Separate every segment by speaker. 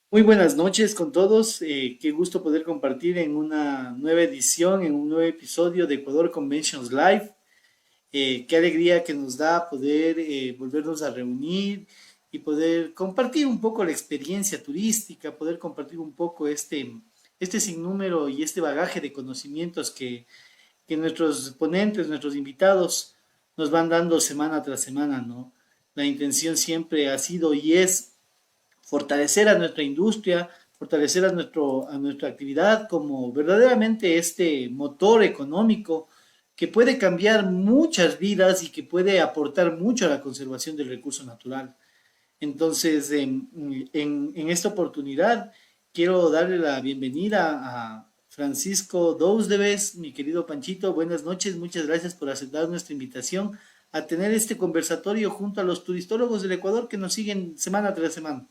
Speaker 1: Muy buenas noches con todos. Qué gusto poder compartir en una nueva edición, en un nuevo episodio de Ecuador Conventions Live. Qué alegría que nos da poder volvernos a reunir y poder compartir un poco la experiencia turística, poder compartir un poco este sinnúmero y este bagaje de conocimientos que nuestros ponentes, nuestros invitados nos van dando semana tras semana, ¿no? La intención siempre ha sido y es fortalecer a nuestra industria, fortalecer a nuestra actividad como verdaderamente este motor económico que puede cambiar muchas vidas y que puede aportar mucho a la conservación del recurso natural. Entonces, en esta oportunidad, quiero darle la bienvenida a Francisco Dousdeves, mi querido Panchito. Buenas noches, muchas gracias por aceptar nuestra invitación a tener este conversatorio junto a los turistólogos del Ecuador que nos siguen semana tras semana.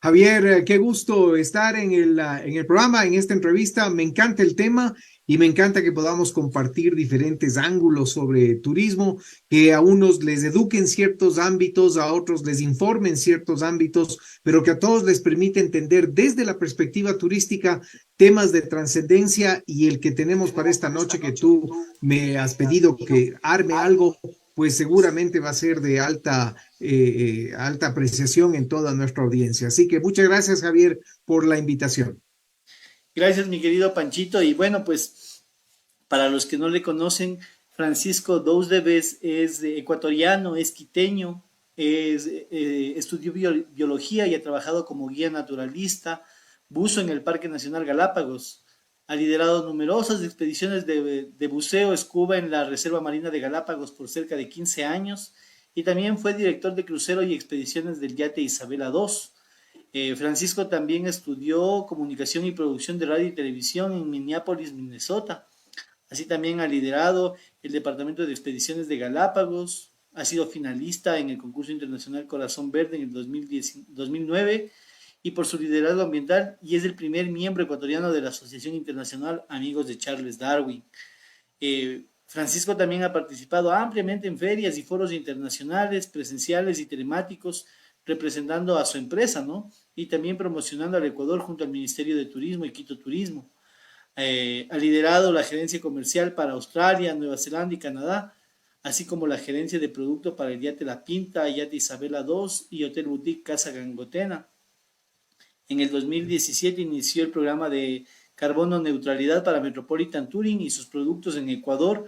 Speaker 2: Javier, qué gusto estar en el programa, en esta entrevista. Me encanta el tema y me encanta que podamos compartir diferentes ángulos sobre turismo, que a unos les eduquen ciertos ámbitos, a otros les informen ciertos ámbitos, pero que a todos les permite entender desde la perspectiva turística temas de trascendencia y el que tenemos para esta noche que tú me has pedido que arme algo, pues seguramente va a ser de alta apreciación en toda nuestra audiencia. Así que muchas gracias, Javier, por la invitación.
Speaker 1: Gracias, mi querido Panchito. Y bueno, pues para los que no le conocen, Francisco Dousdeves es ecuatoriano, es quiteño, estudió biología y ha trabajado como guía naturalista, buzo en el Parque Nacional Galápagos. Ha liderado numerosas expediciones de buceo scuba en la Reserva Marina de Galápagos por cerca de 15 años y también fue director de crucero y expediciones del yate Isabela II. Francisco también estudió comunicación y producción de radio y televisión en Minneapolis, Minnesota. Así también ha liderado el Departamento de Expediciones de Galápagos, ha sido finalista en el concurso internacional Corazón Verde en el 2009 y por su liderazgo ambiental y es el primer miembro ecuatoriano de la Asociación Internacional Amigos de Charles Darwin. Francisco también ha participado ampliamente en ferias y foros internacionales, presenciales y telemáticos, representando a su empresa, ¿no? Y también promocionando al Ecuador junto al Ministerio de Turismo y Quito Turismo. Ha liderado la gerencia comercial para Australia, Nueva Zelanda y Canadá, así como la gerencia de producto para el Yate La Pinta, Yate Isabela II y Hotel Boutique Casa Gangotena. En el 2017 inició el programa de carbono neutralidad para Metropolitan Touring y sus productos en Ecuador,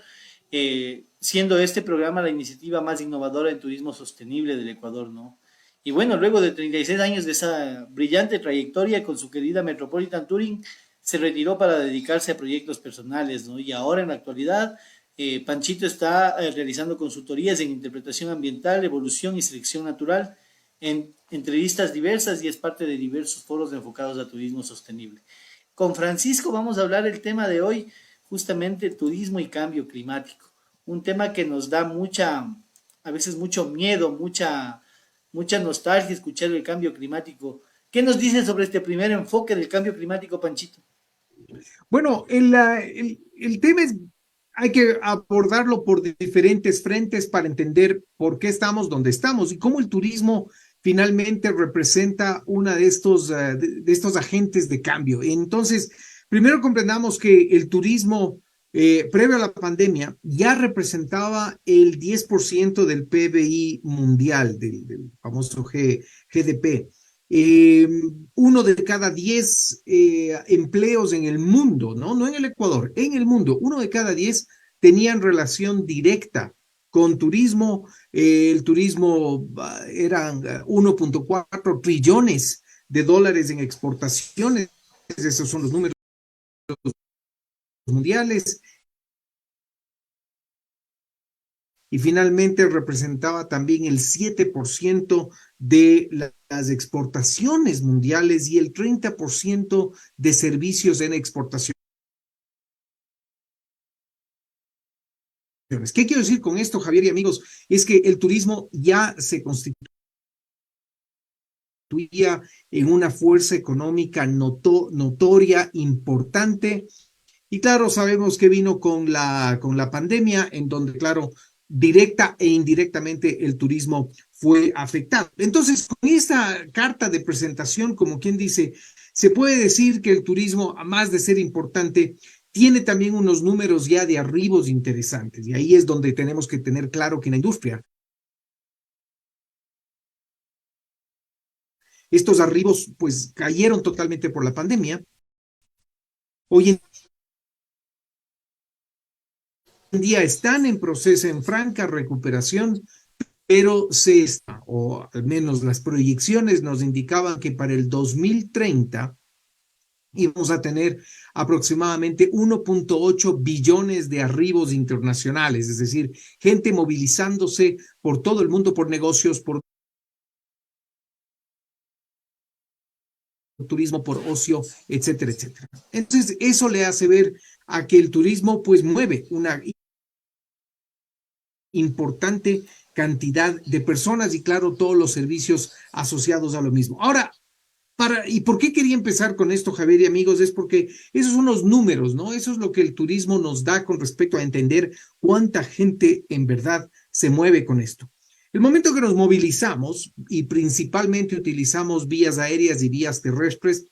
Speaker 1: siendo este programa la iniciativa más innovadora en turismo sostenible del Ecuador, ¿no? Y bueno, luego de 36 años de esa brillante trayectoria con su querida Metropolitan Touring, se retiró para dedicarse a proyectos personales, ¿no? Y ahora en la actualidad, Panchito está realizando consultorías en interpretación ambiental, evolución y selección natural en entrevistas diversas y es parte de diversos foros enfocados a turismo sostenible. Con Francisco vamos a hablar el tema de hoy, justamente turismo y cambio climático, un tema que nos da a veces mucho miedo, mucha nostalgia escuchar el cambio climático. ¿Qué nos dice sobre este primer enfoque del cambio climático, Panchito?
Speaker 2: Bueno, el tema es, hay que abordarlo por diferentes frentes para entender por qué estamos donde estamos y cómo el turismo finalmente representa una de estos agentes de cambio. Entonces, primero comprendamos que el turismo, previo a la pandemia, ya representaba el 10% del PBI mundial, del famoso GDP. eh, Uno de cada 10 empleos en el mundo, ¿no? No en el Ecuador, en el mundo, uno de cada 10 tenían relación directa con turismo. El turismo eran 1.4 trillones de dólares en exportaciones. Esos son los números mundiales. Y finalmente representaba también el 7% de las exportaciones mundiales y el 30% de servicios en exportaciones. ¿Qué quiero decir con esto, Javier y amigos? Es que el turismo ya se constituía en una fuerza económica notoria, importante. Y claro, sabemos que vino con la pandemia, en donde, claro, directa e indirectamente el turismo fue afectado. Entonces, con esta carta de presentación, como quien dice, se puede decir que el turismo, a más de ser importante, tiene también unos números ya de arribos interesantes. Y ahí es donde tenemos que tener claro que en la industria estos arribos pues cayeron totalmente por la pandemia. Hoy en día están en proceso, en franca recuperación, pero o al menos las proyecciones nos indicaban que para el 2030 íbamos a tener aproximadamente 1.8 billones de arribos internacionales, es decir, gente movilizándose por todo el mundo por negocios, por turismo, por ocio, etcétera, etcétera. Entonces, eso le hace ver a que el turismo pues mueve una importante cantidad de personas y claro, todos los servicios asociados a lo mismo. Ahora, ¿y por qué quería empezar con esto, Javier y amigos? Es porque esos son los números, ¿no? Eso es lo que el turismo nos da con respecto a entender cuánta gente en verdad se mueve con esto. El momento que nos movilizamos y principalmente utilizamos vías aéreas y vías terrestres,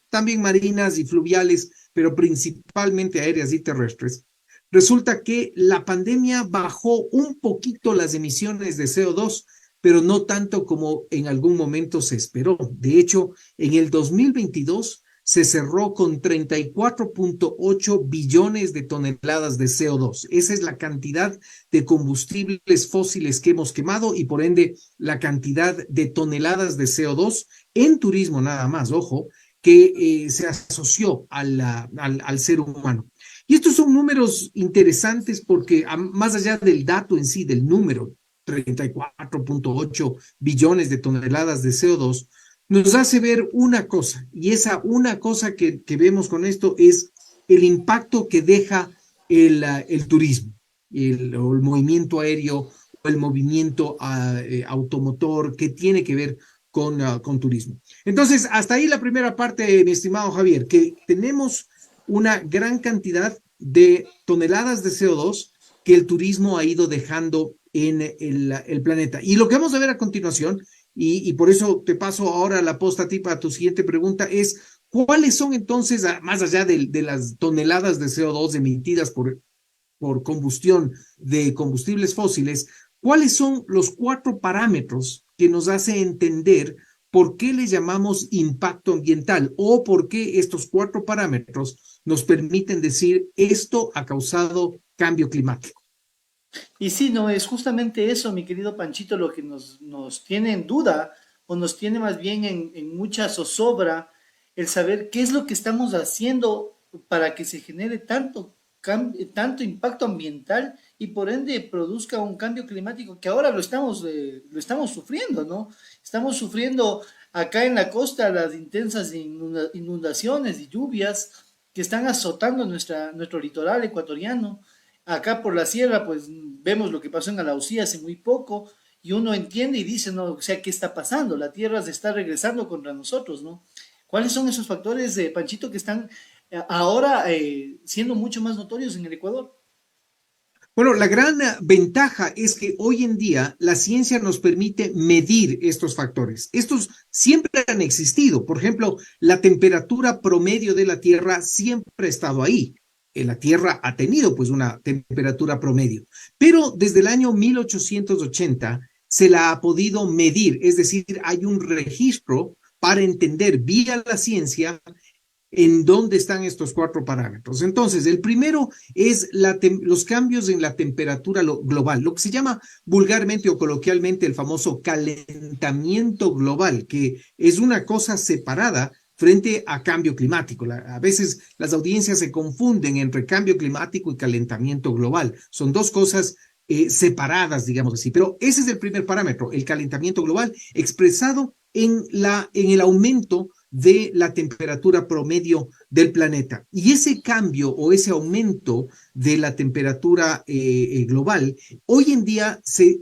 Speaker 2: también marinas y fluviales, pero principalmente aéreas y terrestres, resulta que la pandemia bajó un poquito las emisiones de CO2, pero no tanto como en algún momento se esperó. De hecho, en el 2022 se cerró con 34.8 billones de toneladas de CO2. Esa es la cantidad de combustibles fósiles que hemos quemado y por ende la cantidad de toneladas de CO2 en turismo nada más, ojo, que se asoció al ser humano. Y estos son números interesantes porque más allá del dato en sí, del número, 34.8 billones de toneladas de CO2, nos hace ver una cosa, y esa una cosa que vemos con esto es el impacto que deja el turismo, el movimiento aéreo o el movimiento automotor que tiene que ver con turismo. Entonces, hasta ahí la primera parte, mi estimado Javier, que tenemos una gran cantidad de toneladas de CO2 que el turismo ha ido dejando en el planeta. Y lo que vamos a ver a continuación, y por eso te paso ahora la posta tipa a tu siguiente pregunta, es ¿cuáles son entonces, más allá de las toneladas de CO2 emitidas por combustión de combustibles fósiles, cuáles son los 4 parámetros que nos hace entender por qué le llamamos impacto ambiental o por qué estos 4 parámetros nos permiten decir esto ha causado cambio climático?
Speaker 1: Y sí, no, es justamente eso, mi querido Panchito, lo que nos tiene en duda o nos tiene más bien en mucha zozobra el saber qué es lo que estamos haciendo para que se genere tanto impacto ambiental y por ende produzca un cambio climático que ahora lo estamos sufriendo, ¿no? Estamos sufriendo acá en la costa las intensas inundaciones y lluvias que están azotando nuestro litoral ecuatoriano. Acá por la sierra, pues vemos lo que pasó en Alausí hace muy poco y uno entiende y dice, no, o sea, ¿qué está pasando? La tierra se está regresando contra nosotros, ¿no? ¿Cuáles son esos factores, Panchito, que están ahora siendo mucho más notorios en el Ecuador?
Speaker 2: Bueno, la gran ventaja es que hoy en día la ciencia nos permite medir estos factores. Estos siempre han existido. Por ejemplo, la temperatura promedio de la Tierra siempre ha estado ahí. La Tierra ha tenido pues una temperatura promedio, pero desde el año 1880 se la ha podido medir, es decir, hay un registro para entender vía la ciencia en dónde están estos 4 parámetros. Entonces, el primero es los cambios en la temperatura global, lo que se llama vulgarmente o coloquialmente el famoso calentamiento global, que es una cosa separada frente a cambio climático. A veces las audiencias se confunden entre cambio climático y calentamiento global. Son dos cosas separadas, digamos así. Pero ese es el primer parámetro, el calentamiento global, expresado en el aumento de la temperatura promedio del planeta. Y ese cambio o ese aumento de la temperatura global, hoy en día se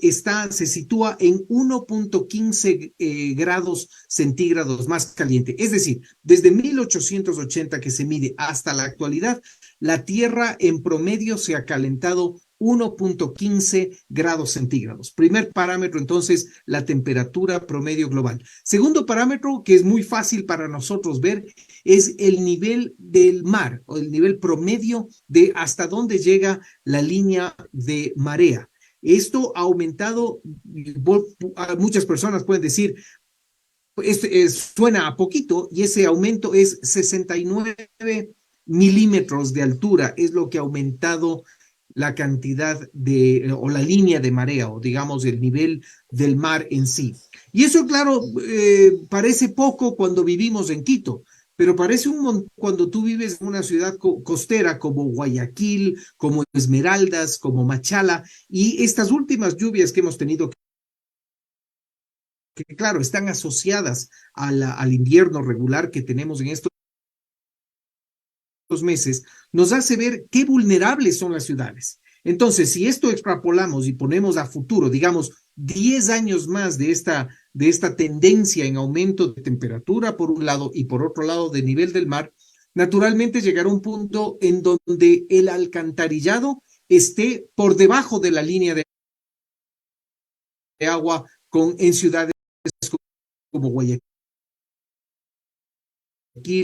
Speaker 2: sitúa en 1.15 grados centígrados más caliente. Es decir, desde 1880 que se mide hasta la actualidad, la Tierra en promedio se ha calentado 1.15 grados centígrados. Primer parámetro, entonces, la temperatura promedio global. Segundo parámetro, que es muy fácil para nosotros ver, es el nivel del mar o el nivel promedio de hasta dónde llega la línea de marea. Esto ha aumentado, muchas personas pueden decir, suena a poquito, y ese aumento es 69 milímetros de altura, es lo que ha aumentado la cantidad o la línea de marea, o digamos el nivel del mar en sí. Y eso, claro, parece poco cuando vivimos en Quito, pero parece un montón cuando tú vives en una ciudad costera como Guayaquil, como Esmeraldas, como Machala, y estas últimas lluvias que hemos tenido, que claro, están asociadas al invierno regular que tenemos en estos meses, nos hace ver qué vulnerables son las ciudades. Entonces, si esto extrapolamos y ponemos a futuro, digamos, 10 años más de esta tendencia en aumento de temperatura por un lado y por otro lado de nivel del mar, naturalmente llegará un punto en donde el alcantarillado esté por debajo de la línea de agua en ciudades como Guayaquil,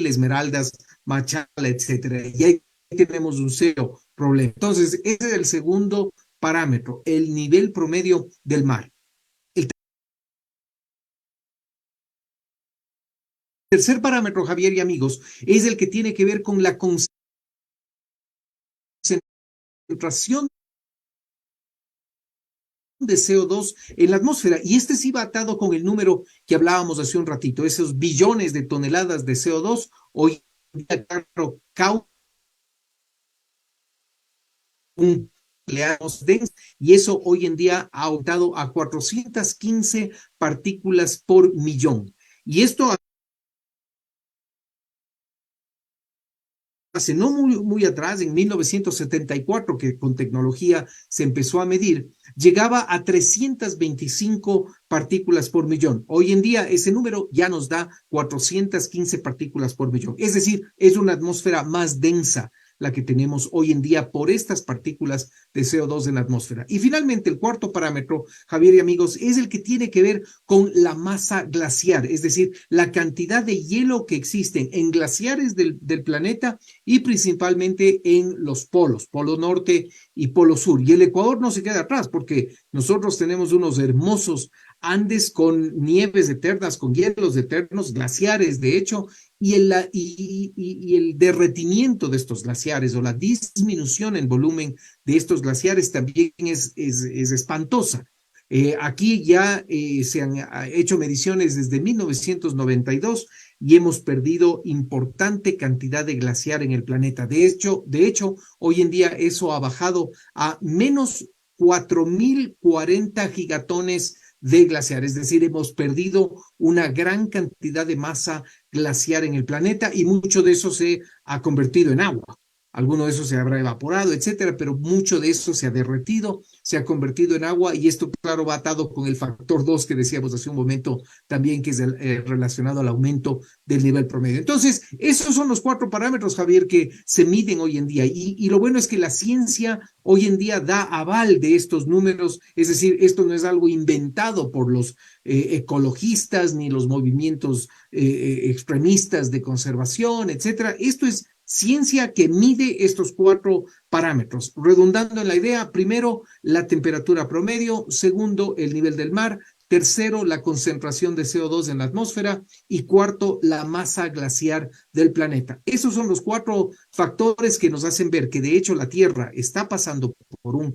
Speaker 2: Esmeraldas, Machala, etcétera. Y ahí tenemos un serio problema. Entonces, ese es el segundo parámetro, el nivel promedio del mar. El tercer parámetro, Javier y amigos, es el que tiene que ver con la concentración de CO2 en la atmósfera. Y este sí va atado con el número que hablábamos hace un ratito, esos billones de toneladas de CO2. Hoy día, claro, un y eso hoy en día ha aumentado a 415 partículas por millón. Y esto hace no muy atrás, en 1974, que con tecnología se empezó a medir, llegaba a 325 partículas por millón. Hoy en día ese número ya nos da 415 partículas por millón. Es decir, es una atmósfera más densa la que tenemos hoy en día por estas partículas de CO2 en la atmósfera. Y finalmente, el cuarto parámetro, Javier y amigos, es el que tiene que ver con la masa glaciar, es decir, la cantidad de hielo que existen en glaciares del planeta y principalmente en los polos, polo norte y polo sur. Y el Ecuador no se queda atrás porque nosotros tenemos unos hermosos Andes con nieves eternas, con hielos eternos, glaciares, de hecho, y el derretimiento de estos glaciares o la disminución en volumen de estos glaciares también es espantosa. Aquí ya se han hecho mediciones desde 1992 y hemos perdido importante cantidad de glaciar en el planeta. De hecho, hoy en día eso ha bajado a menos 4.040 gigatones de glaciar, es decir, hemos perdido una gran cantidad de masa glaciar en el planeta y mucho de eso se ha convertido en agua. Alguno de eso se habrá evaporado, etcétera, pero mucho de eso se ha derretido, se ha convertido en agua y esto, claro, va atado con el factor 2 que decíamos hace un momento también, que es relacionado al aumento del nivel promedio. Entonces, esos son los cuatro parámetros, Javier, que se miden hoy en día y lo bueno es que la ciencia hoy en día da aval de estos números, es decir, esto no es algo inventado por los ecologistas ni los movimientos extremistas de conservación, etcétera. Esto es ciencia que mide estos cuatro parámetros, redundando en la idea: primero, la temperatura promedio; segundo, el nivel del mar; tercero, la concentración de CO2 en la atmósfera; y cuarto, la masa glaciar del planeta. Esos son los cuatro factores que nos hacen ver que de hecho la Tierra está pasando por un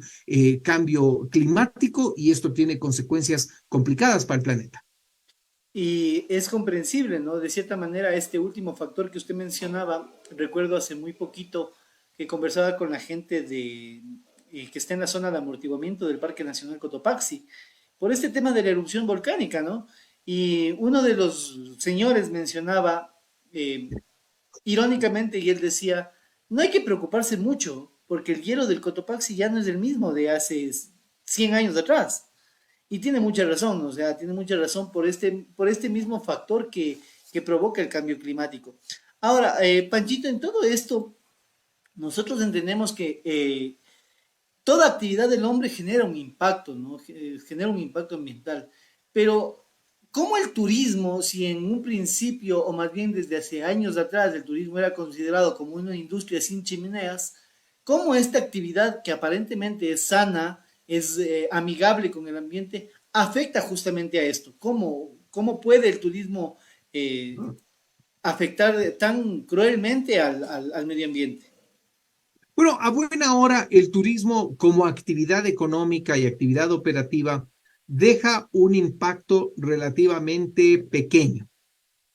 Speaker 2: cambio climático y esto tiene consecuencias complicadas para el planeta.
Speaker 1: Y es comprensible, ¿no? De cierta manera, este último factor que usted mencionaba, recuerdo hace muy poquito que conversaba con la gente que está en la zona de amortiguamiento del Parque Nacional Cotopaxi, por este tema de la erupción volcánica, ¿no? Y uno de los señores mencionaba, irónicamente, y él decía, no hay que preocuparse mucho, porque el hielo del Cotopaxi ya no es el mismo de hace 100 años atrás. Y tiene mucha razón, o sea, tiene mucha razón por este mismo factor que provoca el cambio climático. Ahora, Panchito, en todo esto, nosotros entendemos que toda actividad del hombre genera un impacto, ¿no? Genera un impacto ambiental. Pero, ¿cómo el turismo, si en un principio, o más bien desde hace años atrás, el turismo era considerado como una industria sin chimeneas, cómo esta actividad que aparentemente es sana, es amigable con el ambiente, afecta justamente a esto? ¿Cómo puede el turismo afectar tan cruelmente al medio ambiente?
Speaker 2: Bueno, a buena hora, el turismo como actividad económica y actividad operativa deja un impacto relativamente pequeño.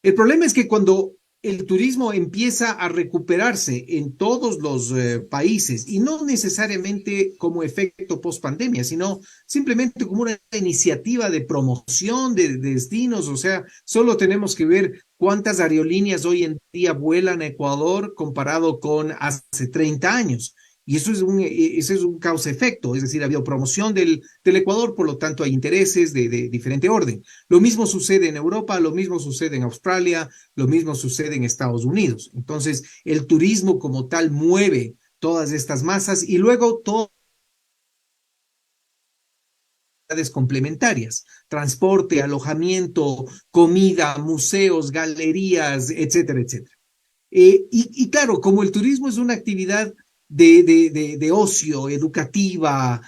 Speaker 2: El problema es que cuando el turismo empieza a recuperarse en todos los países, y no necesariamente como efecto post pandemia, sino simplemente como una iniciativa de promoción de destinos, o sea, solo tenemos que ver cuántas aerolíneas hoy en día vuelan a Ecuador comparado con hace 30 años. Y eso es un causa-efecto, es decir, ha habido promoción del Ecuador, por lo tanto hay intereses de diferente orden. Lo mismo sucede en Europa, lo mismo sucede en Australia, lo mismo sucede en Estados Unidos. Entonces, el turismo como tal mueve todas estas masas y luego todas las complementarias, transporte, alojamiento, comida, museos, galerías, etcétera, etcétera. Y claro, como el turismo es una actividad de ocio, educativa,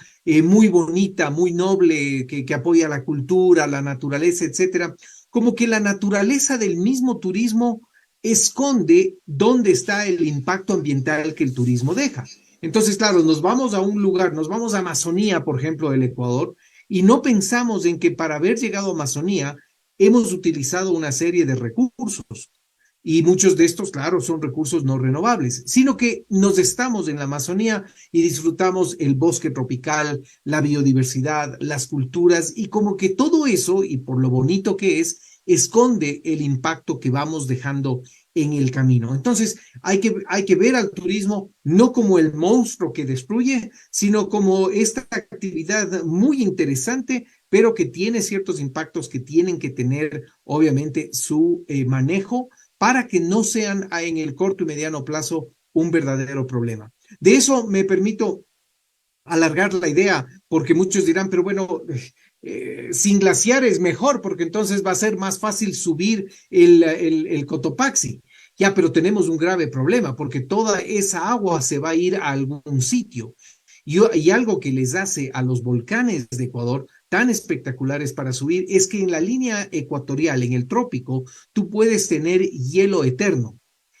Speaker 2: muy bonita, muy noble, que apoya la cultura, la naturaleza, etcétera, como que la naturaleza del mismo turismo esconde dónde está el impacto ambiental que el turismo deja. Entonces, claro, nos vamos a un lugar, nos vamos a Amazonía, por ejemplo, del Ecuador, y no pensamos en que para haber llegado a Amazonía hemos utilizado una serie de recursos y muchos de estos, claro, son recursos no renovables, sino que nos estamos en la Amazonía y disfrutamos el bosque tropical, la biodiversidad, las culturas y como que todo eso, y por lo bonito que es, esconde el impacto que vamos dejando en el camino. Entonces, hay que ver al turismo no como el monstruo que destruye, sino como esta actividad muy interesante, pero que tiene ciertos impactos que tienen que tener, obviamente, su manejo para que no sean en el corto y mediano plazo un verdadero problema. De eso me permito alargar la idea, porque muchos dirán, pero bueno, sin glaciares mejor, porque entonces va a ser más fácil subir el Cotopaxi. Ya, pero tenemos un grave problema, porque toda esa agua se va a ir a algún sitio. Y algo que les hace a los volcanes de Ecuador tan espectaculares para subir es que en la línea ecuatorial, en el trópico, tú puedes tener hielo eterno.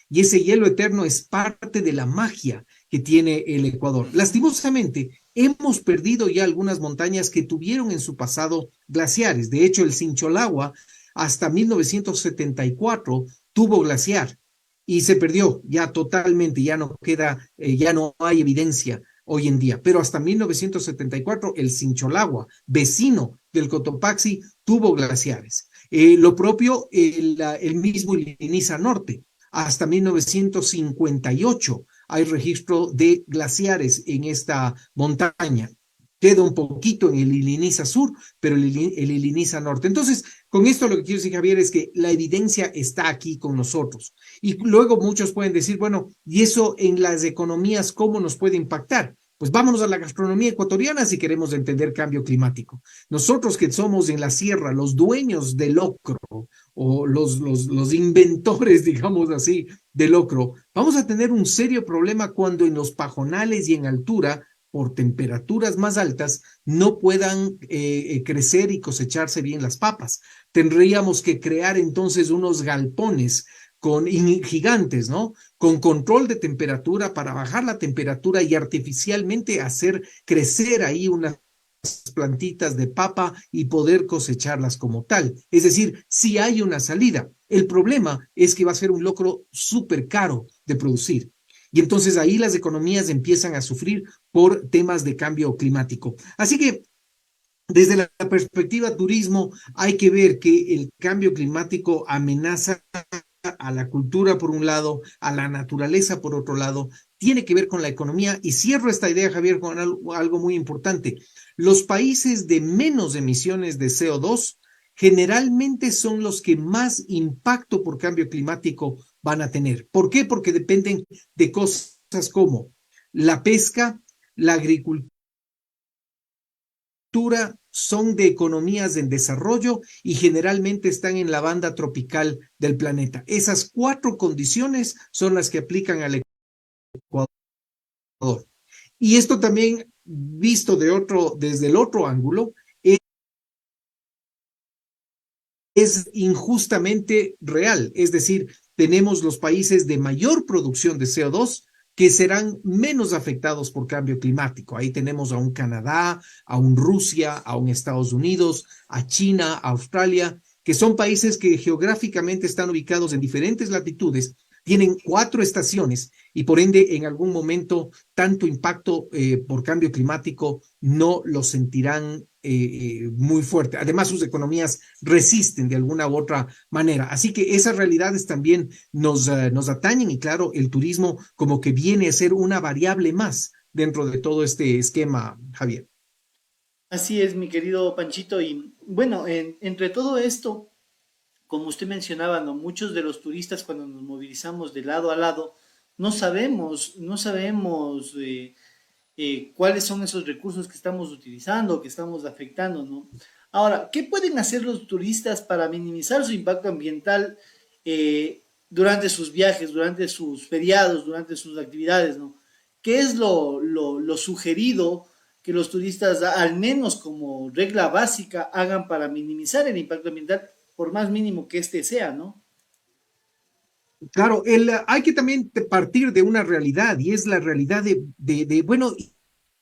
Speaker 2: Y ese hielo eterno es parte de la magia que tiene el Ecuador. Lastimosamente, hemos perdido ya algunas montañas que tuvieron en su pasado glaciares. De hecho, el Sincholagua hasta 1974 tuvo glaciar y se perdió ya totalmente, ya no queda, ya no hay evidencia hoy en día. Pero hasta 1974 el Sincholagua, vecino del Cotopaxi, tuvo glaciares. Lo propio el mismo Iliniza Norte. Hasta 1958 hay registro de glaciares en esta montaña. Queda un poquito en el Iliniza Sur, pero el Iliniza Norte. Entonces, con esto lo que quiero decir, Javier, es que la evidencia está aquí con nosotros. Y luego muchos pueden decir, bueno, ¿y eso en las economías cómo nos puede impactar? Pues vámonos a la gastronomía ecuatoriana si queremos entender cambio climático. Nosotros que somos en la sierra los dueños del locro o los inventores, digamos así, del locro, vamos a tener un serio problema cuando en los pajonales y en altura, por temperaturas más altas, no puedan crecer y cosecharse bien las papas. Tendríamos que crear entonces unos galpones gigantes, ¿no? Con control de temperatura para bajar la temperatura y artificialmente hacer crecer ahí unas plantitas de papa y poder cosecharlas como tal. Es decir, si hay una salida. El problema es que va a ser un locro súper caro de producir. Y entonces ahí las economías empiezan a sufrir por temas de cambio climático. Así que desde la perspectiva turismo, hay que ver que el cambio climático amenaza a la cultura por un lado, a la naturaleza por otro lado, tiene que ver con la economía. Y cierro esta idea, Javier, con algo muy importante. Los países de menos emisiones de CO2 generalmente son los que más impacto por cambio climático van a tener. ¿Por qué? Porque dependen de cosas como la pesca, la agricultura, son de economías en desarrollo y generalmente están en la banda tropical del planeta. Esas cuatro condiciones son las que aplican al Ecuador. Y esto también visto desde el otro ángulo, es injustamente real. Es decir, tenemos los países de mayor producción de CO2 que serán menos afectados por cambio climático. Ahí tenemos a un Canadá, a un Rusia, a un Estados Unidos, a China, a Australia, que son países que geográficamente están ubicados en diferentes latitudes, tienen cuatro estaciones y por ende en algún momento tanto impacto por cambio climático no lo sentirán muy fuerte. Además, sus economías resisten de alguna u otra manera. Así que esas realidades también nos atañen y claro, el turismo como que viene a ser una variable más dentro de todo este esquema, Javier.
Speaker 1: Así es, mi querido Panchito. Y bueno, entre todo esto, como usted mencionaba, ¿no? Muchos de los turistas cuando nos movilizamos de lado a lado, no sabemos cuáles son esos recursos que estamos utilizando, que estamos afectando, ¿no? Ahora, ¿qué pueden hacer los turistas para minimizar su impacto ambiental durante sus viajes, durante sus feriados, durante sus actividades, ¿no? ¿Qué es lo sugerido que los turistas, al menos como regla básica, hagan para minimizar el impacto ambiental, por más mínimo que éste sea, ¿no?
Speaker 2: Claro, hay que también partir de una realidad y es la realidad bueno,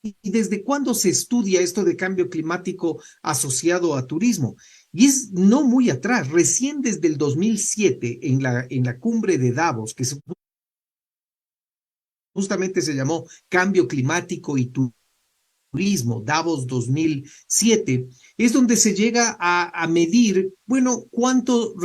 Speaker 2: ¿y desde cuándo se estudia esto de cambio climático asociado a turismo? Y es no muy atrás, recién desde el 2007 en la cumbre de Davos, que justamente se llamó Cambio Climático y Turismo, Davos 2007, es donde se llega a medir, bueno, cuánto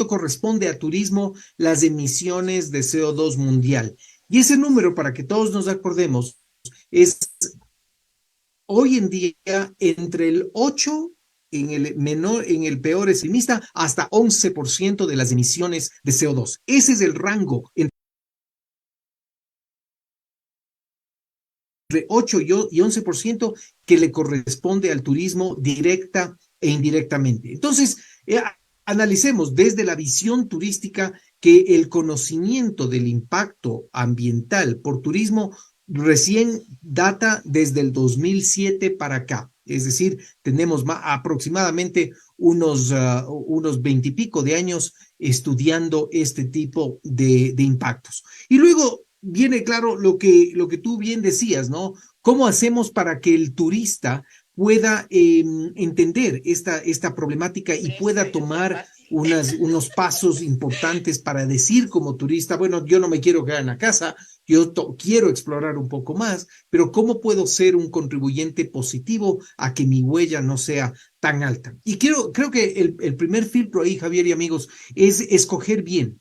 Speaker 2: corresponde a turismo las emisiones de CO2 mundial. Y ese número, para que todos nos acordemos, es hoy en día entre el 8 en el peor extremista hasta 11% de las emisiones de CO2. Ese es el rango entre 8 y 11% que le corresponde al turismo directa e indirectamente. Entonces, analicemos desde la visión turística que el conocimiento del impacto ambiental por turismo recién data desde el 2007 para acá. Es decir, tenemos aproximadamente unos 20 y pico de años estudiando este tipo de impactos. Y luego viene claro lo que tú bien decías, ¿no? ¿Cómo hacemos para que el turista pueda entender esta problemática y pueda tomar unos pasos importantes para decir como turista, bueno, yo no me quiero quedar en la casa, quiero explorar un poco más, pero ¿cómo puedo ser un contribuyente positivo a que mi huella no sea tan alta? Y creo que el primer filtro ahí, Javier y amigos, es escoger bien.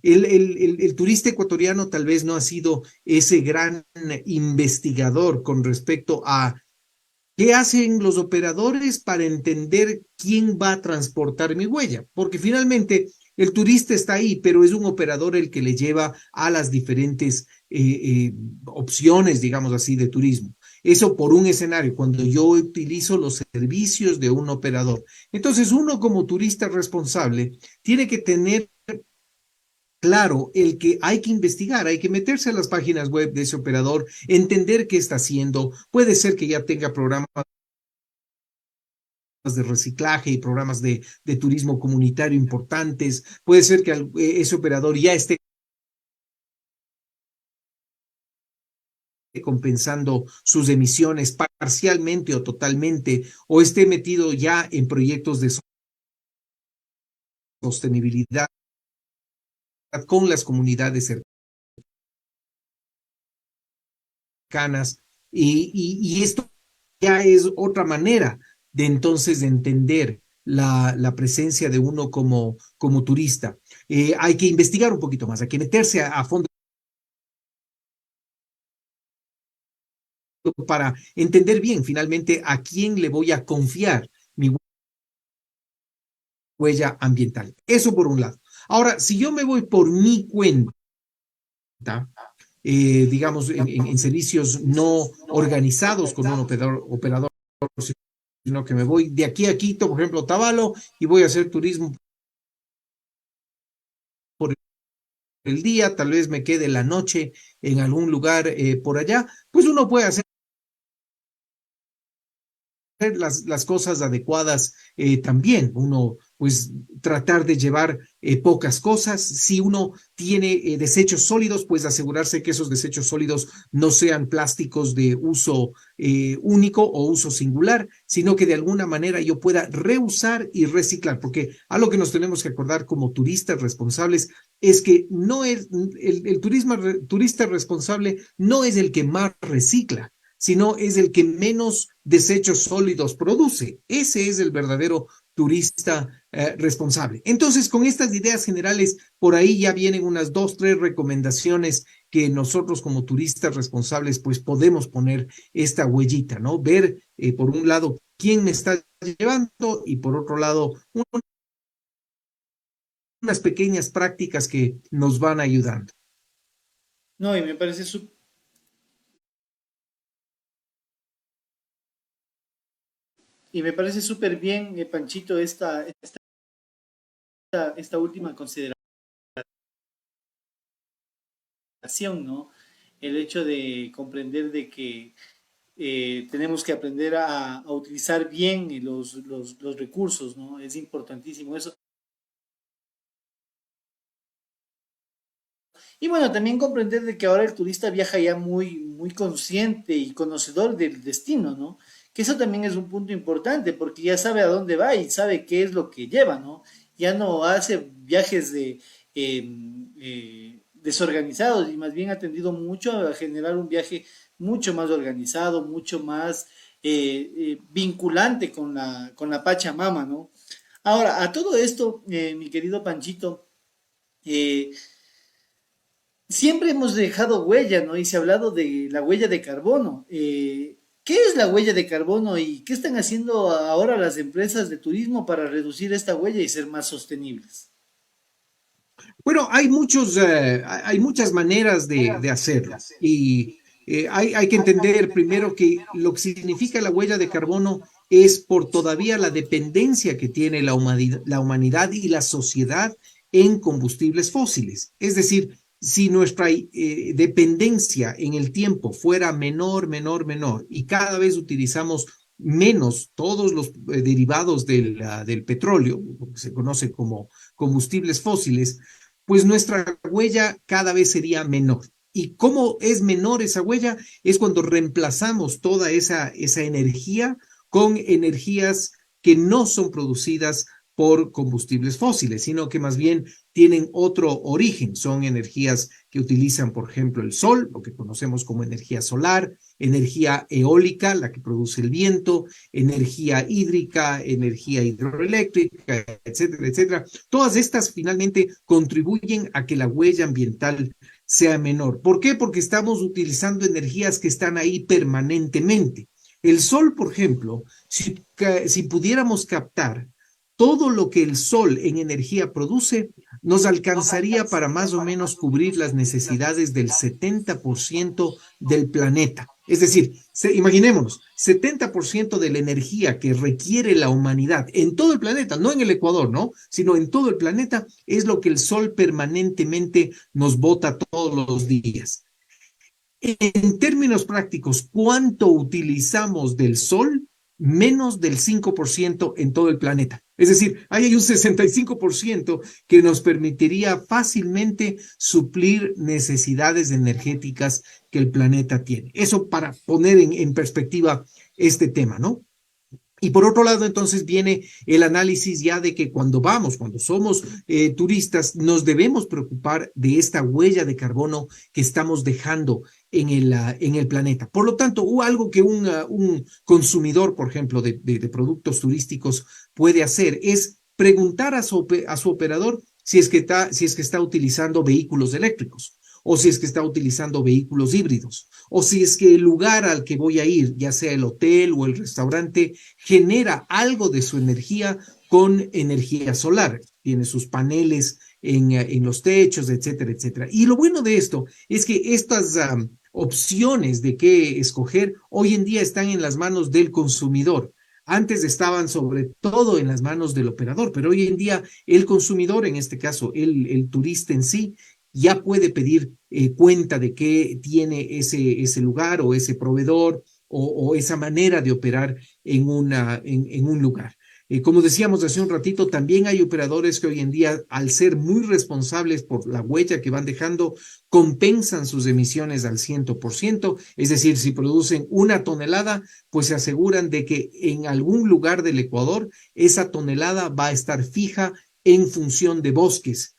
Speaker 2: El turista ecuatoriano tal vez no ha sido ese gran investigador con respecto a qué hacen los operadores para entender quién va a transportar mi huella, porque finalmente el turista está ahí, pero es un operador el que le lleva a las diferentes opciones, digamos así, de turismo. Eso por un escenario, cuando yo utilizo los servicios de un operador. Entonces, uno como turista responsable tiene que tener claro, el que hay que investigar, hay que meterse a las páginas web de ese operador, entender qué está haciendo. Puede ser que ya tenga programas de reciclaje y programas de turismo comunitario importantes. Puede ser que ese operador ya esté compensando sus emisiones parcialmente o totalmente, o esté metido ya en proyectos de sostenibilidad con las comunidades cercanas. Y esto ya es otra manera de entonces de entender la presencia de uno como turista. Hay que investigar un poquito más, hay que meterse a fondo para entender bien finalmente a quién le voy a confiar mi huella ambiental. Eso por un lado. Ahora, si yo me voy por mi cuenta, digamos, en servicios no organizados con un operador, sino que me voy de aquí a Quito, por ejemplo, Tabalo, y voy a hacer turismo por el día, tal vez me quede la noche en algún lugar por allá, pues uno puede hacer las cosas adecuadas también. Uno, pues, tratar de llevar pocas cosas. Si uno tiene desechos sólidos, pues asegurarse que esos desechos sólidos no sean plásticos de uso único o uso singular, sino que de alguna manera yo pueda reusar y reciclar, porque algo que nos tenemos que acordar como turistas responsables es que no es el turista responsable no es el que más recicla, sino es el que menos desechos sólidos produce. Ese es el verdadero turista responsable. Entonces, con estas ideas generales, por ahí ya vienen unas 2, 3 recomendaciones que nosotros como turistas responsables, pues podemos poner esta huellita, ¿no? Ver, por un lado, quién me está llevando y por otro lado, unas pequeñas prácticas que nos van ayudando.
Speaker 1: No, y me parece súper bien, Panchito, esta última consideración, ¿no? El hecho de comprender de que tenemos que aprender a utilizar bien los recursos, ¿no? Es importantísimo eso. Y bueno, también comprender de que ahora el turista viaja ya muy consciente y conocedor del destino, ¿no? Que eso también es un punto importante porque ya sabe a dónde va y sabe qué es lo que lleva, ¿no? Ya no hace viajes desorganizados y más bien ha tendido mucho a generar un viaje mucho más organizado, mucho más vinculante con la Pachamama, ¿no? Ahora, a todo esto, mi querido Panchito, eh, siempre hemos dejado huella, ¿no? Y se ha hablado de la huella de carbono. ¿Qué es la huella de carbono y qué están haciendo ahora las empresas de turismo para reducir esta huella y ser más sostenibles?
Speaker 2: Bueno, hay muchas maneras de hacerlo y hay que entender primero que lo que significa la huella de carbono es por todavía la dependencia que tiene la humanidad y la sociedad en combustibles fósiles. Es decir, si nuestra dependencia en el tiempo fuera menor y cada vez utilizamos menos todos los derivados del petróleo, lo que se conoce como combustibles fósiles, pues nuestra huella cada vez sería menor. ¿Y cómo es menor esa huella? Es cuando reemplazamos toda esa energía con energías que no son producidas por combustibles fósiles, sino que más bien tienen otro origen. Son energías que utilizan, por ejemplo, el sol, lo que conocemos como energía solar, energía eólica, la que produce el viento, energía hídrica, energía hidroeléctrica, etcétera, etcétera. Todas estas finalmente contribuyen a que la huella ambiental sea menor. ¿Por qué? Porque estamos utilizando energías que están ahí permanentemente. El sol, por ejemplo, si pudiéramos captar todo lo que el sol en energía produce, nos alcanzaría para más o menos cubrir las necesidades del 70% del planeta. Es decir, imaginémonos, 70% de la energía que requiere la humanidad en todo el planeta, no en el Ecuador, ¿no? Sino en todo el planeta, es lo que el sol permanentemente nos bota todos los días. En términos prácticos, ¿cuánto utilizamos del sol? Menos del 5% en todo el planeta. Es decir, ahí hay un 65% que nos permitiría fácilmente suplir necesidades energéticas que el planeta tiene. Eso para poner en perspectiva este tema, ¿no? Y por otro lado, entonces viene el análisis ya de que cuando somos turistas, nos debemos preocupar de esta huella de carbono que estamos dejando en el planeta. Por lo tanto, algo que un consumidor, por ejemplo, de productos turísticos puede hacer es preguntar a su operador si es que está utilizando vehículos eléctricos o si es que está utilizando vehículos híbridos, o si es que el lugar al que voy a ir, ya sea el hotel o el restaurante, genera algo de su energía con energía solar, tiene sus paneles en los techos, etcétera, etcétera. Y lo bueno de esto es que estas opciones de qué escoger hoy en día están en las manos del consumidor. Antes estaban sobre todo en las manos del operador, pero hoy en día el consumidor, en este caso el turista en sí, ya puede pedir cuenta de qué tiene ese lugar o ese proveedor o esa manera de operar en un lugar. Como decíamos hace un ratito, también hay operadores que hoy en día, al ser muy responsables por la huella que van dejando, compensan sus emisiones al 100%, es decir, si producen 1 tonelada, pues se aseguran de que en algún lugar del Ecuador esa tonelada va a estar fija en función de bosques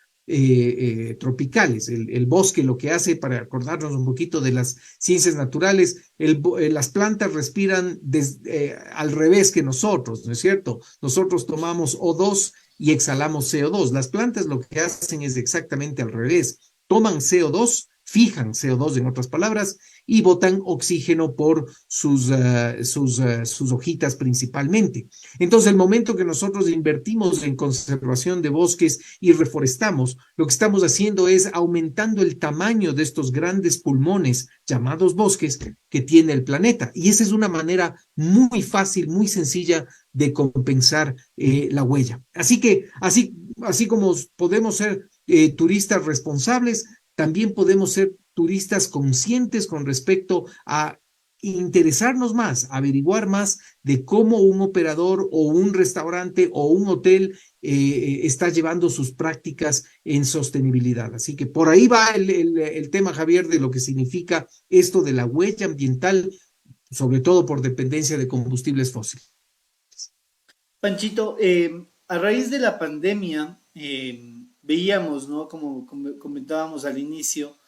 Speaker 2: tropicales. El bosque lo que hace, para acordarnos un poquito de las ciencias naturales, las plantas respiran al revés que nosotros, ¿no es cierto? Nosotros tomamos O2 y exhalamos CO2. Las plantas lo que hacen es exactamente al revés. Toman CO2, fijan CO2 en otras palabras, y botan oxígeno por sus hojitas principalmente. Entonces, el momento que nosotros invertimos en conservación de bosques y reforestamos, lo que estamos haciendo es aumentando el tamaño de estos grandes pulmones llamados bosques que tiene el planeta. Y esa es una manera muy fácil, muy sencilla de compensar la huella. Así que, así como podemos ser turistas responsables, también podemos ser turistas conscientes con respecto a interesarnos más, averiguar más de cómo un operador o un restaurante o un hotel está llevando sus prácticas en sostenibilidad. Así que por ahí va el tema, Javier, de lo que significa esto de la huella ambiental, sobre todo por dependencia de combustibles fósiles.
Speaker 1: Panchito, a raíz de la pandemia, veíamos, ¿no? Como comentábamos al inicio,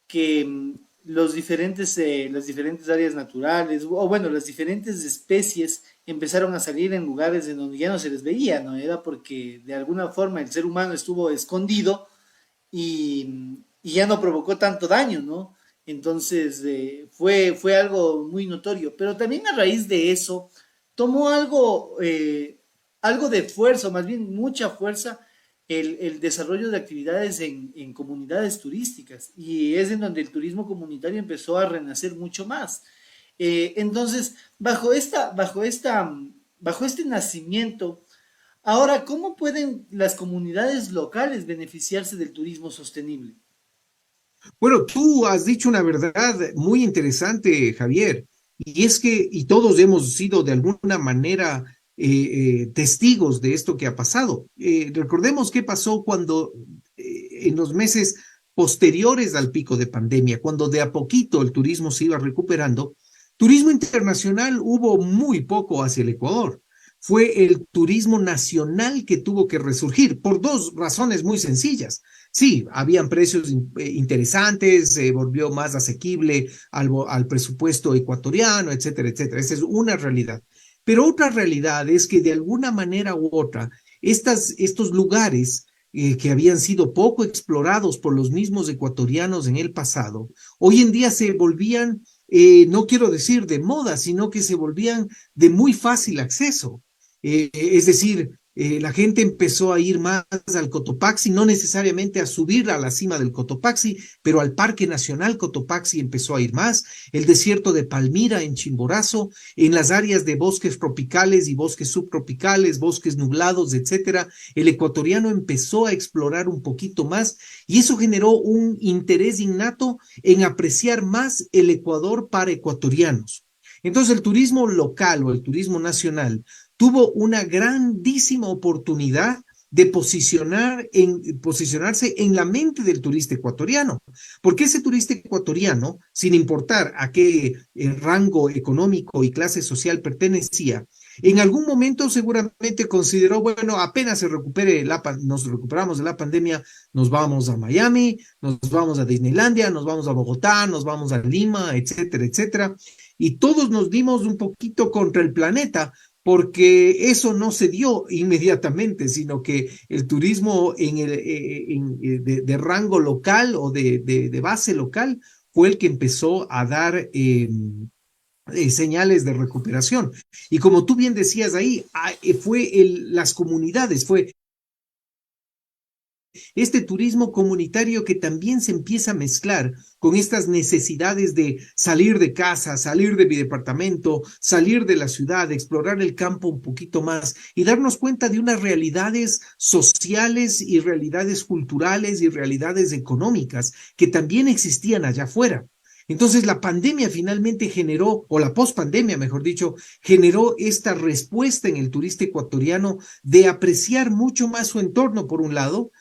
Speaker 1: que las diferentes áreas naturales, o bueno, las diferentes especies empezaron a salir en lugares en donde ya no se les veía, ¿no? Era porque de alguna forma el ser humano estuvo escondido y ya no provocó tanto daño, ¿no? Entonces fue algo muy notorio, pero también a raíz de eso tomó algo de fuerza, o más bien mucha fuerza, el desarrollo de actividades en comunidades turísticas y es en donde el turismo comunitario empezó a renacer mucho más. Entonces, bajo este nacimiento, ahora, ¿cómo pueden las comunidades locales beneficiarse del turismo sostenible?
Speaker 2: Bueno, tú has dicho una verdad muy interesante, Javier, y es que, y todos hemos sido de alguna manera testigos de esto que ha pasado. Recordemos qué pasó cuando en los meses posteriores al pico de pandemia, cuando de a poquito el turismo se iba recuperando, turismo internacional hubo muy poco hacia el Ecuador. Fue el turismo nacional que tuvo que resurgir por dos razones muy sencillas. Sí, habían precios interesantes, se volvió más asequible al presupuesto ecuatoriano, etcétera, etcétera. Esa es una realidad. Pero otra realidad es que de alguna manera u otra, estos lugares que habían sido poco explorados por los mismos ecuatorianos en el pasado, hoy en día se volvían, no quiero decir de moda, sino que se volvían de muy fácil acceso. Es decir, la gente empezó a ir más al Cotopaxi, no necesariamente a subir a la cima del Cotopaxi, pero al Parque Nacional Cotopaxi empezó a ir más, el desierto de Palmira en Chimborazo, en las áreas de bosques tropicales y bosques subtropicales, bosques nublados, etcétera, el ecuatoriano empezó a explorar un poquito más y eso generó un interés innato en apreciar más el Ecuador para ecuatorianos. Entonces el turismo local o el turismo nacional tuvo una grandísima oportunidad de posicionarse en la mente del turista ecuatoriano, porque ese turista ecuatoriano, sin importar a qué rango económico y clase social pertenecía, en algún momento seguramente consideró, bueno, apenas nos recuperamos de la pandemia, nos vamos a Miami, nos vamos a Disneylandia, nos vamos a Bogotá, nos vamos a Lima, etcétera, etcétera, y todos nos dimos un poquito contra el planeta porque eso no se dio inmediatamente, sino que el turismo de rango local o de base local fue el que empezó a dar señales de recuperación. Y como tú bien decías ahí, fue las comunidades, fue este turismo comunitario que también se empieza a mezclar con estas necesidades de salir de casa, salir de mi departamento, salir de la ciudad, explorar el campo un poquito más y darnos cuenta de unas realidades sociales y realidades culturales y realidades económicas que también existían allá afuera. Entonces la pandemia finalmente generó, o la pospandemia, mejor dicho, generó esta respuesta en el turista ecuatoriano de apreciar mucho más su entorno, por un lado,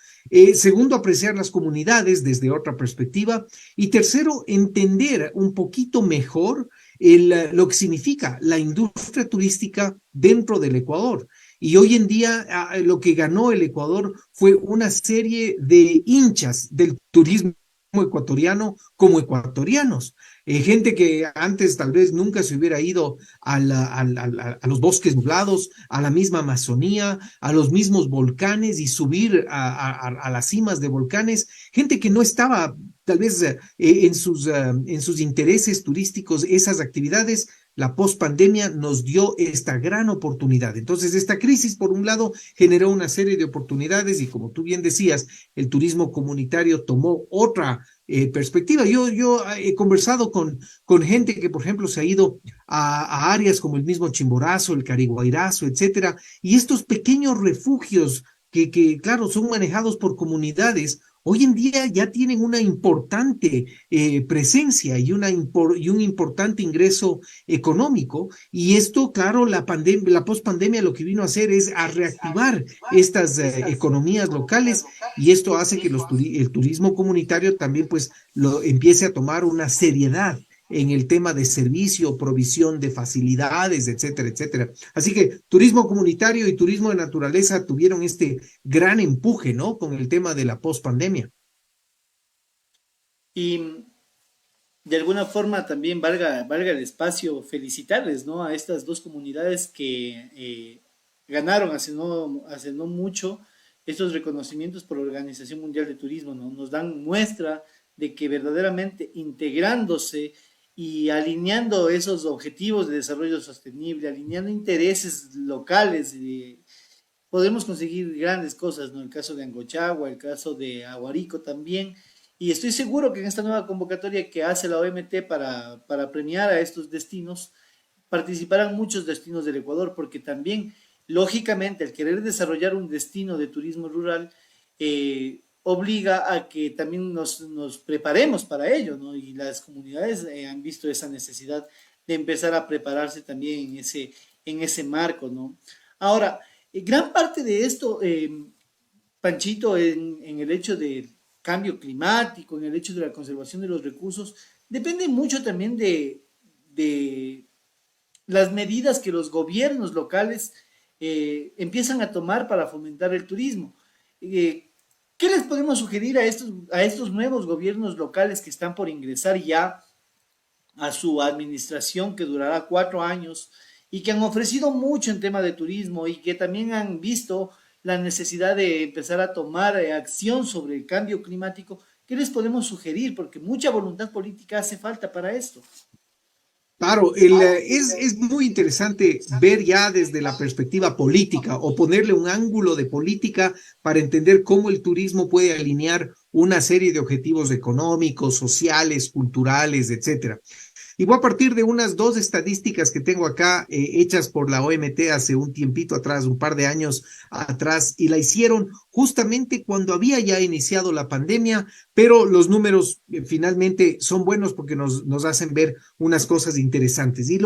Speaker 2: segundo, apreciar las comunidades desde otra perspectiva. Y tercero, entender un poquito mejor lo que significa la industria turística dentro del Ecuador. Y hoy en día lo que ganó el Ecuador fue una serie de hinchas del turismo ecuatoriano como ecuatorianos. Gente que antes tal vez nunca se hubiera ido a los bosques nublados, a la misma Amazonía, a los mismos volcanes y subir a las cimas de volcanes, gente que no estaba tal vez en sus intereses turísticos esas actividades. La pospandemia nos dio esta gran oportunidad. Entonces, esta crisis, por un lado, generó una serie de oportunidades y como tú bien decías, el turismo comunitario tomó otra perspectiva. Yo he conversado con gente que, por ejemplo, se ha ido a áreas como el mismo Chimborazo, el Cariguairazo, etcétera, y estos pequeños refugios claro, son manejados por comunidades, hoy en día ya tienen una importante presencia y un importante ingreso económico. Y esto, claro, la pospandemia lo que vino a hacer es a reactivar estas economías locales y esto hace que el turismo comunitario también pues lo empiece a tomar una seriedad en el tema de servicio, provisión de facilidades, etcétera, etcétera. Así que turismo comunitario y turismo de naturaleza tuvieron este gran empuje, ¿no? Con el tema de la pospandemia.
Speaker 1: Y de alguna forma también valga el espacio felicitarles, ¿no? A estas dos comunidades que ganaron hace no mucho estos reconocimientos por la Organización Mundial de Turismo, ¿no? Nos dan muestra de que verdaderamente integrándose y alineando esos objetivos de desarrollo sostenible, alineando intereses locales, podemos conseguir grandes cosas, ¿no? El caso de Angochagua, el caso de Aguarico también. Y estoy seguro que en esta nueva convocatoria que hace la OMT para premiar a estos destinos, participarán muchos destinos del Ecuador, porque también, lógicamente, el querer desarrollar un destino de turismo rural obliga a que también nos preparemos para ello, ¿no? Y las comunidades han visto esa necesidad de empezar a prepararse también en ese marco, ¿no? Ahora, gran parte de esto, Panchito, en el hecho del cambio climático, en el hecho de la conservación de los recursos, depende mucho también de las medidas que los gobiernos locales empiezan a tomar para fomentar el turismo. Eh, ¿Qué les podemos sugerir a estos nuevos gobiernos locales que están por ingresar ya a su administración que durará 4 años y que han ofrecido mucho en tema de turismo y que también han visto la necesidad de empezar a tomar acción sobre el cambio climático? ¿Qué les podemos sugerir? Porque mucha voluntad política hace falta para esto.
Speaker 2: Claro, es muy interesante ver ya desde la perspectiva política o ponerle un ángulo de política para entender cómo el turismo puede alinear una serie de objetivos económicos, sociales, culturales, etcétera. Y voy a partir de unas dos estadísticas que tengo acá, hechas por la OMT hace un tiempito atrás, un par de años atrás, y la hicieron justamente cuando había ya iniciado la pandemia, pero los números finalmente son buenos porque nos hacen ver unas cosas interesantes. Y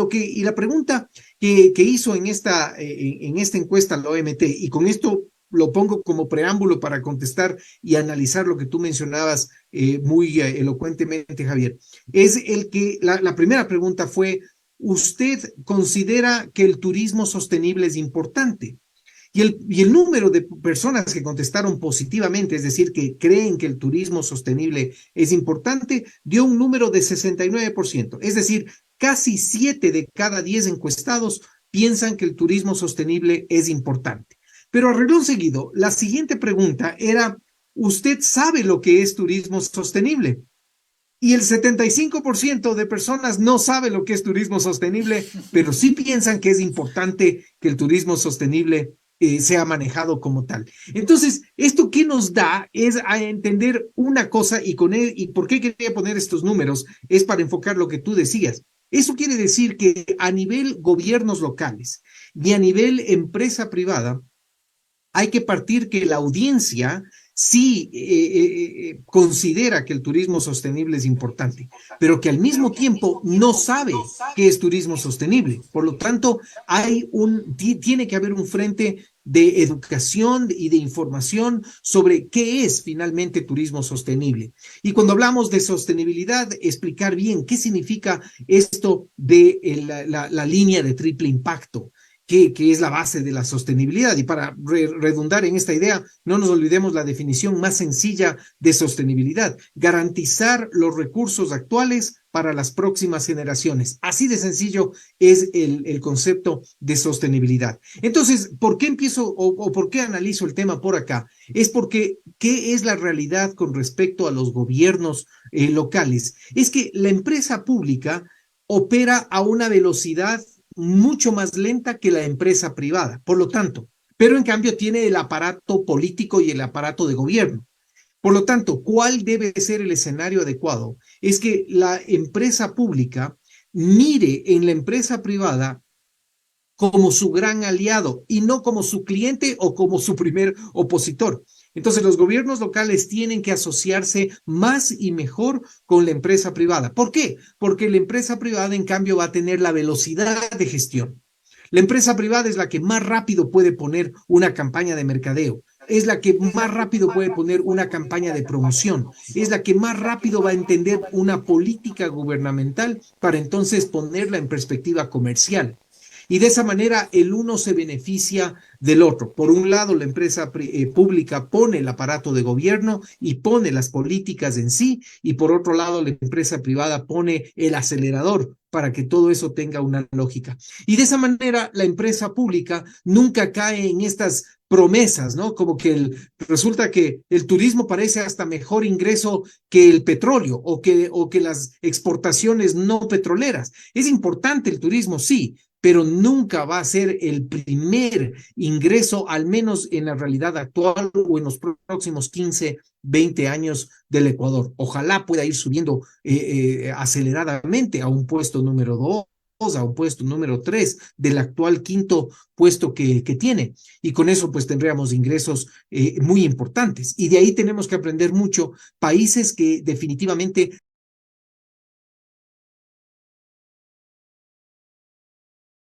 Speaker 2: la pregunta que hizo en esta encuesta la OMT, y con esto lo pongo como preámbulo para contestar y analizar lo que tú mencionabas muy elocuentemente, Javier, es la primera pregunta fue, ¿usted considera que el turismo sostenible es importante? Y el número de personas que contestaron positivamente, es decir, que creen que el turismo sostenible es importante, dio un número de 69%. Es decir, casi 7 de cada 10 encuestados piensan que el turismo sostenible es importante. Pero a renglón seguido, la siguiente pregunta era, ¿usted sabe lo que es turismo sostenible? Y el 75% de personas no sabe lo que es turismo sostenible, pero sí piensan que es importante que el turismo sostenible sea manejado como tal. Entonces, ¿esto qué nos da? Es a entender una cosa y por qué quería poner estos números, es para enfocar lo que tú decías. Eso quiere decir que a nivel gobiernos locales y a nivel empresa privada, hay que partir que la audiencia sí considera que el turismo sostenible es importante, pero que al mismo tiempo no sabe qué es turismo sostenible. Por lo tanto, tiene que haber un frente de educación y de información sobre qué es finalmente turismo sostenible. Y cuando hablamos de sostenibilidad, explicar bien qué significa esto de la línea de triple impacto, que es la base de la sostenibilidad. Y para redundar en esta idea, no nos olvidemos la definición más sencilla de sostenibilidad: garantizar los recursos actuales para las próximas generaciones. Así de sencillo es el concepto de sostenibilidad. Entonces, ¿por qué empiezo o por qué analizo el tema por acá? Es porque, ¿qué es la realidad con respecto a los gobiernos locales? Es que la empresa pública opera a una velocidad mucho más lenta que la empresa privada, por lo tanto, pero en cambio tiene el aparato político y el aparato de gobierno. Por lo tanto, ¿cuál debe ser el escenario adecuado? Es que la empresa pública mire en la empresa privada como su gran aliado y no como su cliente o como su primer opositor. Entonces, los gobiernos locales tienen que asociarse más y mejor con la empresa privada. ¿Por qué? Porque la empresa privada, en cambio, va a tener la velocidad de gestión. La empresa privada es la que más rápido puede poner una campaña de mercadeo, es la que más rápido puede poner una campaña de promoción, es la que más rápido va a entender una política gubernamental para entonces ponerla en perspectiva comercial. Y de esa manera el uno se beneficia del otro. Por un lado, la empresa pública pone el aparato de gobierno y pone las políticas en sí, y por otro lado, la empresa privada pone el acelerador para que todo eso tenga una lógica. Y de esa manera, la empresa pública nunca cae en estas promesas, ¿no? Como que resulta que el turismo parece hasta mejor ingreso que el petróleo o que las exportaciones no petroleras. Es importante el turismo, sí, pero nunca va a ser el primer ingreso, al menos en la realidad actual o en los próximos 15, 20 años del Ecuador. Ojalá pueda ir subiendo aceleradamente a un puesto número 2, a un puesto número 3 del actual quinto puesto que tiene. Y con eso pues tendríamos ingresos muy importantes. Y de ahí tenemos que aprender mucho. Países que definitivamente